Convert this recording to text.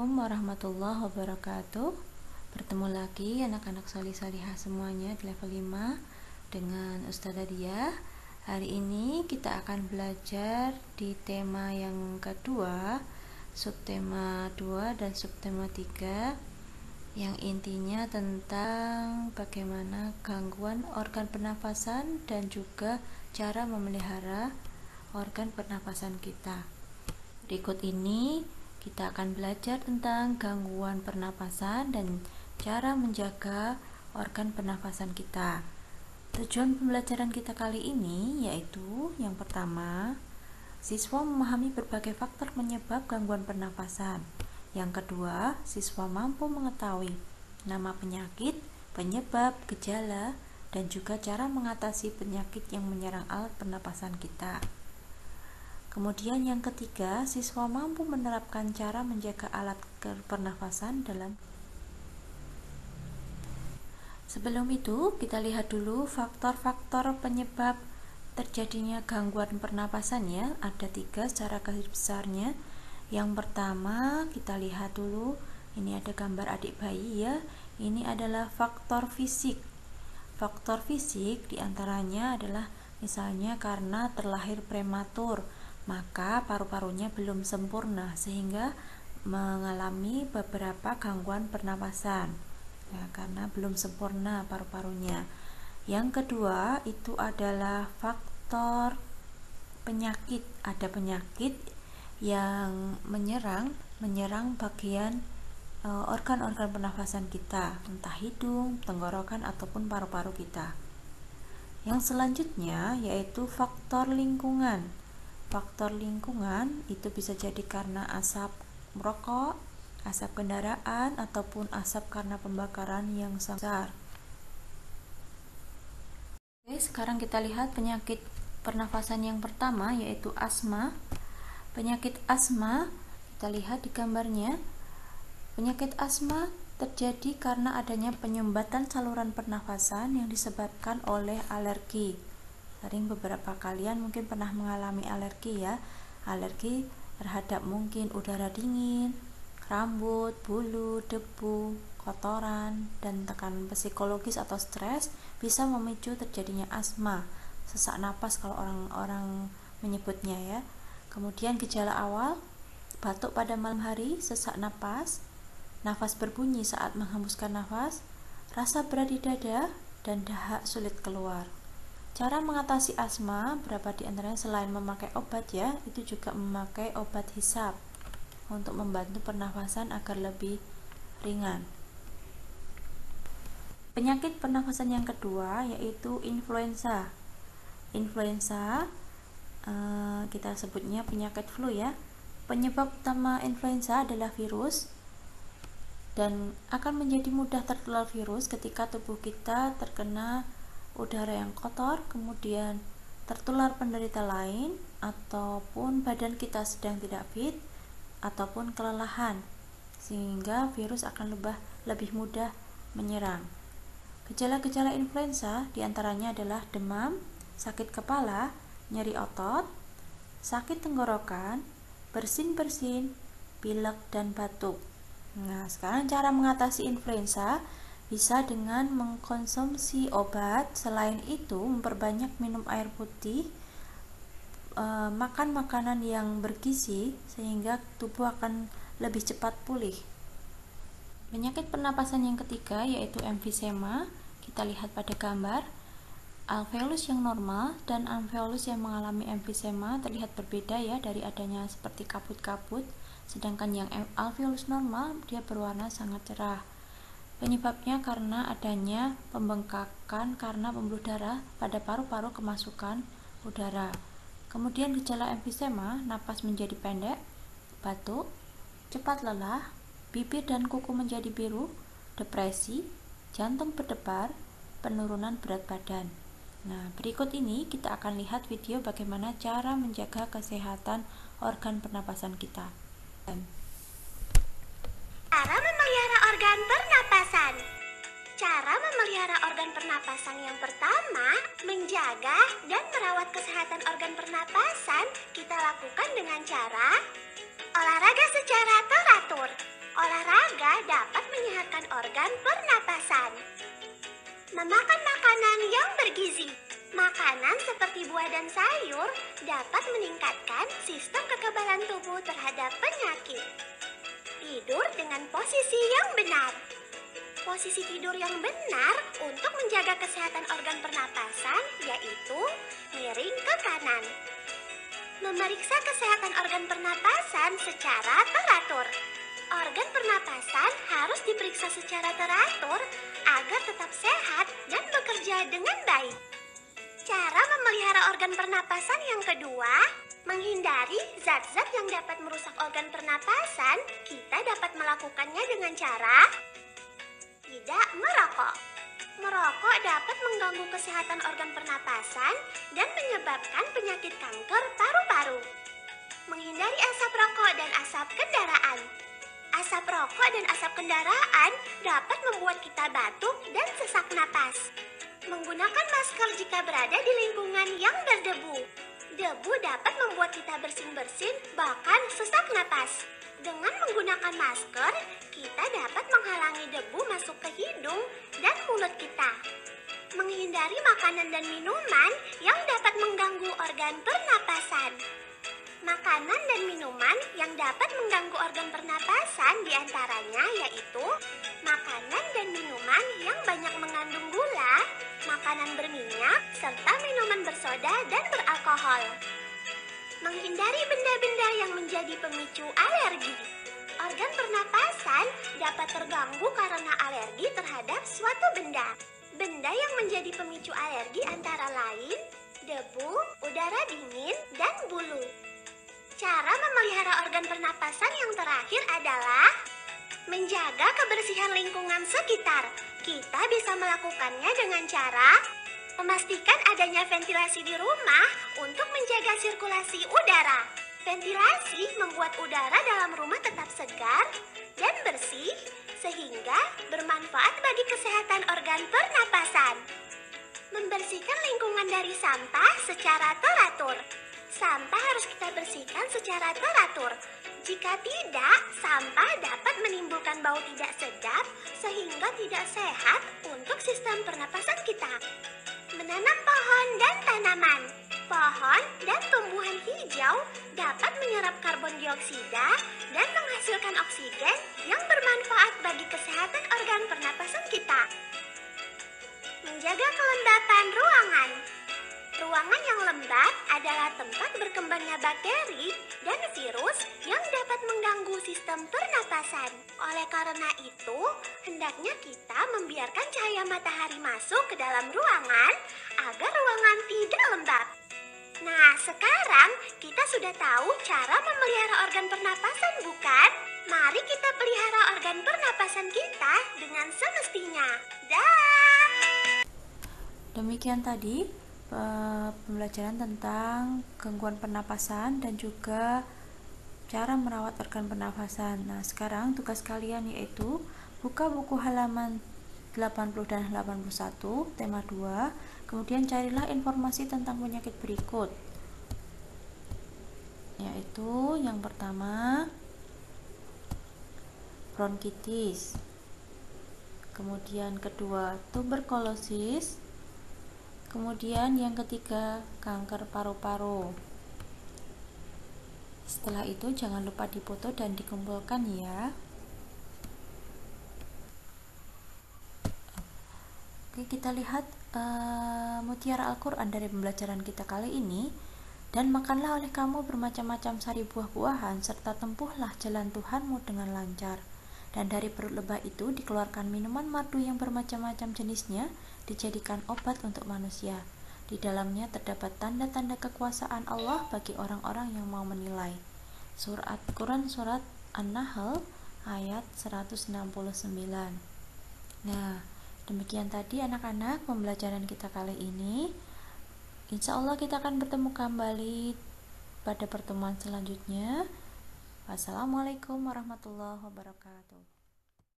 Assalamualaikum warahmatullahi wabarakatuh. Bertemu lagi anak-anak solih-solihah semuanya di level 5 dengan Ustazah Diah. Hari ini kita akan belajar di tema yang kedua, subtema 2 dan subtema 3, yang intinya tentang bagaimana gangguan organ pernafasan dan juga cara memelihara organ pernafasan kita. Berikut ini kita akan belajar tentang gangguan pernapasan dan cara menjaga organ pernapasan kita. Tujuan pembelajaran kita kali ini yaitu yang pertama, siswa memahami berbagai faktor penyebab gangguan pernapasan. Yang kedua, siswa mampu mengetahui nama penyakit, penyebab, gejala, dan juga cara mengatasi penyakit yang menyerang alat pernapasan kita. Kemudian yang ketiga, siswa mampu menerapkan cara menjaga alat pernafasan dalam. Sebelum itu, kita lihat dulu faktor-faktor penyebab terjadinya gangguan pernapasan ya. Ada 3 secara garis besarnya. Yang pertama, kita lihat dulu, ini ada gambar adik bayi ya. Ini adalah faktor fisik. Faktor fisik diantaranya adalah misalnya karena terlahir prematur, maka paru-parunya belum sempurna sehingga mengalami beberapa gangguan pernapasan ya, karena belum sempurna paru-parunya. Yang kedua itu adalah faktor penyakit. Ada penyakit yang menyerang bagian organ-organ pernafasan kita, entah hidung, tenggorokan ataupun paru-paru kita. Yang selanjutnya yaitu faktor lingkungan. Faktor lingkungan itu bisa jadi karena asap rokok, asap kendaraan, ataupun asap karena pembakaran yang sangat besar. Oke, sekarang kita lihat penyakit pernafasan yang pertama yaitu asma. Penyakit asma, kita lihat di gambarnya. Penyakit asma terjadi karena adanya penyumbatan saluran pernafasan yang disebabkan oleh alergi. Sering beberapa kalian mungkin pernah mengalami alergi ya. Alergi terhadap mungkin udara dingin, rambut, bulu, debu, kotoran, dan tekanan psikologis atau stres bisa memicu terjadinya asma, sesak napas kalau orang-orang menyebutnya ya. Kemudian gejala awal, batuk pada malam hari, sesak napas, nafas berbunyi saat menghembuskan nafas, rasa berat di dada, dan dahak sulit keluar. Cara mengatasi asma, beberapa di antaranya selain memakai obat ya, itu juga memakai obat hisap untuk membantu pernafasan agar lebih ringan. Penyakit pernafasan yang kedua yaitu influenza. Influenza kita sebutnya penyakit flu ya. Penyebab utama influenza adalah virus dan akan menjadi mudah tertular virus ketika tubuh kita terkena udara yang kotor, kemudian tertular penderita lain, ataupun badan kita sedang tidak fit, ataupun kelelahan, sehingga virus akan lebih mudah menyerang. Gejala-gejala influenza diantaranya adalah demam, sakit kepala, nyeri otot, sakit tenggorokan, bersin-bersin, pilek, dan batuk. Nah, sekarang cara mengatasi influenza bisa dengan mengkonsumsi obat. Selain itu, memperbanyak minum air putih, makan makanan yang bergizi sehingga tubuh akan lebih cepat pulih. Penyakit pernapasan yang ketiga yaitu emfisema. Kita lihat pada gambar. Alveolus yang normal dan alveolus yang mengalami emfisema terlihat berbeda ya, dari adanya seperti kabut-kabut, sedangkan yang alveolus normal dia berwarna sangat cerah. Penyebabnya karena adanya pembengkakan karena pembuluh darah pada paru-paru kemasukan udara. Kemudian gejala emfisema, napas menjadi pendek, batuk, cepat lelah, bibir dan kuku menjadi biru, depresi, jantung berdebar, penurunan berat badan. Nah, berikut ini kita akan lihat video bagaimana cara menjaga kesehatan organ pernapasan kita. Cara memelihara organ pernapasan. Cara memelihara organ pernapasan yang pertama, menjaga dan merawat kesehatan organ pernapasan kita lakukan dengan cara olahraga secara teratur. Olahraga dapat menyehatkan organ pernapasan. Memakan makanan yang bergizi. Makanan seperti buah dan sayur dapat meningkatkan sistem kekebalan tubuh terhadap penyakit. Tidur dengan posisi yang benar. Posisi tidur yang benar untuk menjaga kesehatan organ pernapasan yaitu miring ke kanan. Memeriksa kesehatan organ pernapasan secara teratur. Organ pernapasan harus diperiksa secara teratur agar tetap sehat dan bekerja dengan baik. Cara memelihara organ pernapasan yang kedua, menghindari zat-zat yang dapat merusak organ pernapasan, kita dapat melakukannya dengan cara tidak merokok. Merokok dapat mengganggu kesehatan organ pernapasan dan menyebabkan penyakit kanker paru-paru. Menghindari asap rokok dan asap kendaraan. Asap rokok dan asap kendaraan dapat membuat kita batuk dan sesak napas. Menggunakan masker jika berada di lingkungan yang berdebu. Debu dapat membuat kita bersin-bersin bahkan sesak napas. Dengan menggunakan masker, kita dapat menghalangi debu masuk ke hidung dan mulut kita. Menghindari makanan dan minuman yang dapat mengganggu organ pernapasan. Makanan dan minuman yang dapat mengganggu organ pernapasan diantaranya yaitu makanan dan minuman yang banyak mengandung gula, makanan berminyak, serta minuman bersoda dan beralkohol. Menghindari benda-benda yang menjadi pemicu alergi. Organ pernapasan dapat terganggu karena alergi terhadap suatu benda. Benda yang menjadi pemicu alergi antara lain debu, udara dingin, dan bulu. Cara memelihara organ pernapasan yang terakhir adalah menjaga kebersihan lingkungan sekitar. Kita bisa melakukannya dengan cara memastikan adanya ventilasi di rumah untuk menjaga sirkulasi udara. Ventilasi membuat udara dalam rumah tetap segar dan bersih sehingga bermanfaat bagi kesehatan organ pernapasan. Membersihkan lingkungan dari sampah secara teratur. Sampah harus kita bersihkan secara teratur. Jika tidak, sampah dapat menimbulkan bau tidak sedap sehingga tidak sehat untuk sistem pernapasan kita. Menanam pohon dan tanaman. Pohon dan tumbuhan hijau dapat menyerap karbon dioksida dan menghasilkan oksigen yang bermanfaat bagi kesehatan organ pernapasan kita. Menjaga kelembapan ruangan. Ruangan yang lembab adalah tempat berkembangnya bakteri dan virus yang dapat mengganggu sistem pernapasan. Oleh karena itu, hendaknya kita membiarkan cahaya matahari masuk ke dalam ruangan agar ruangan tidak lembab. Nah, sekarang kita sudah tahu cara memelihara organ pernapasan, bukan? Mari kita pelihara organ pernapasan kita dengan semestinya. Dah. Demikian tadi pembelajaran tentang gangguan pernapasan dan juga cara merawat organ pernapasan. Nah, sekarang tugas kalian yaitu buka buku halaman 80 dan 81, tema 2, kemudian carilah informasi tentang penyakit berikut. Yaitu yang pertama bronkitis. Kemudian kedua tuberkulosis. Kemudian yang ketiga, kanker paru-paru. Setelah itu jangan lupa dipoto dan dikumpulkan ya. Oke, kita lihat mutiara Al-Quran dari pembelajaran kita kali ini. Dan makanlah oleh kamu bermacam-macam sari buah-buahan, serta tempuhlah jalan Tuhanmu dengan lancar. Dan dari perut lebah itu dikeluarkan minuman madu yang bermacam-macam jenisnya, dijadikan obat untuk manusia. Di dalamnya terdapat tanda-tanda kekuasaan Allah bagi orang-orang yang mau menilai. Surat Quran Surat An-Nahl ayat 169. Nah, demikian tadi anak-anak pembelajaran kita kali ini. Insya Allah kita akan bertemu kembali pada pertemuan selanjutnya. Wassalamualaikum warahmatullahi wabarakatuh.